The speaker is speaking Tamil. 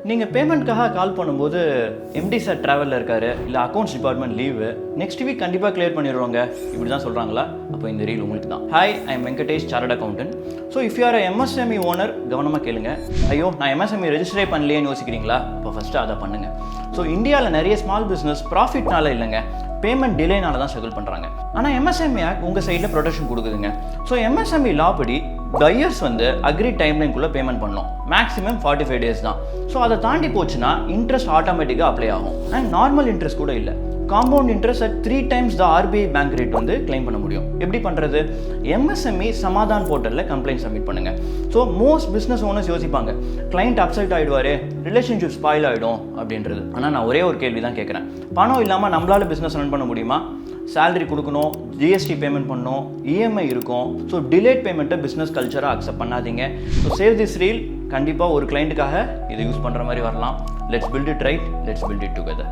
நீங்கள் பேமெண்ட்காக கால் பண்ணும்போது எம்டி சார் ட்ராவலில் இருக்காரு, இல்லை accounts department leave, next week கண்டிப்பாக கிளியர் பண்ணிடுவாங்க, இப்படி தான் சொல்கிறாங்களா? அப்போ இந்த ரீல் உங்களுக்கு தான். Hi, I am Venkatesh, chartered accountant. So if you are MSME owner, கவனமாக கேளுங்க. ஐயோ, நான் எம்எஸ்எம்இ ரெஜிஸ்டரே பண்ணலையேன்னு யோசிக்கிறீங்களா? இப்போ ஃபஸ்ட்டு அதை பண்ணுங்கள். ஸோ இந்தியாவில் நிறைய ஸ்மால் பிஸ்னஸ் ப்ராஃபிட்னால இல்லைங்க, பேமெண்ட் டிலேனால தான் ஸ்ட்ரகிள் பண்ணுறாங்க. ஆனால் எம்எஸ்எம்இ ஆக்ட் உங்கள் சைடில் ப்ரொடெக்ஷன் கொடுக்குதுங்க. ஸோ எம்எஸ்எம்இ லா படி பையர்ஸ் அக்ரி டைம்லைனுக்குள்ளே பேமெண்ட் பண்ணணும். மேக்ஸிமம் 45 days தான். ஸோ அதை தாண்டி போச்சுன்னா இன்ட்ரெஸ்ட் ஆட்டோமேட்டிக்காக அப்ளை ஆகும். அண்ட் நார்மல் இன்ட்ரெஸ்ட் கூட இல்லை, compound interest at 3 times the RBI bank rate claim பண்ண முடியும். எப்படி பண்ணுறது? எம்எஸ்எம்இ சமாதான் போர்ட்டலில் கம்ப்ளைண்ட் சப்மிட் பண்ணுங்க. ஸோ மோஸ்ட் பிஸ்னஸ் ஓனர்ஸ் யோசிப்பாங்க, கிளைண்ட் அப்செட் ஆகிடுவாரு, ரிலேஷன்ஷிப் ஸ்பாயில் ஆகிடும் அப்படின்றது. ஆனால் நான் ஒரே ஒரு கேள்வி தான் கேட்குறேன், பணம் இல்லாமல் நம்மளால பிஸ்னஸ் ரன் பண்ண முடியுமா? சேலரி கொடுக்கணும், ஜிஎஸ்டி பேமெண்ட் பண்ணணும், இஎம்ஐ இருக்கும். ஸோ டிலேட் பேமெண்ட்டை பிஸ்னஸ் கல்ச்சராக அக்செப்ட் பண்ணாதீங்க. So save this reel. கண்டிப்பாக ஒரு கிளைண்ட்டுக்காக இதை யூஸ் பண்ணுற மாதிரி வரலாம். Let's build it right, let's build it together.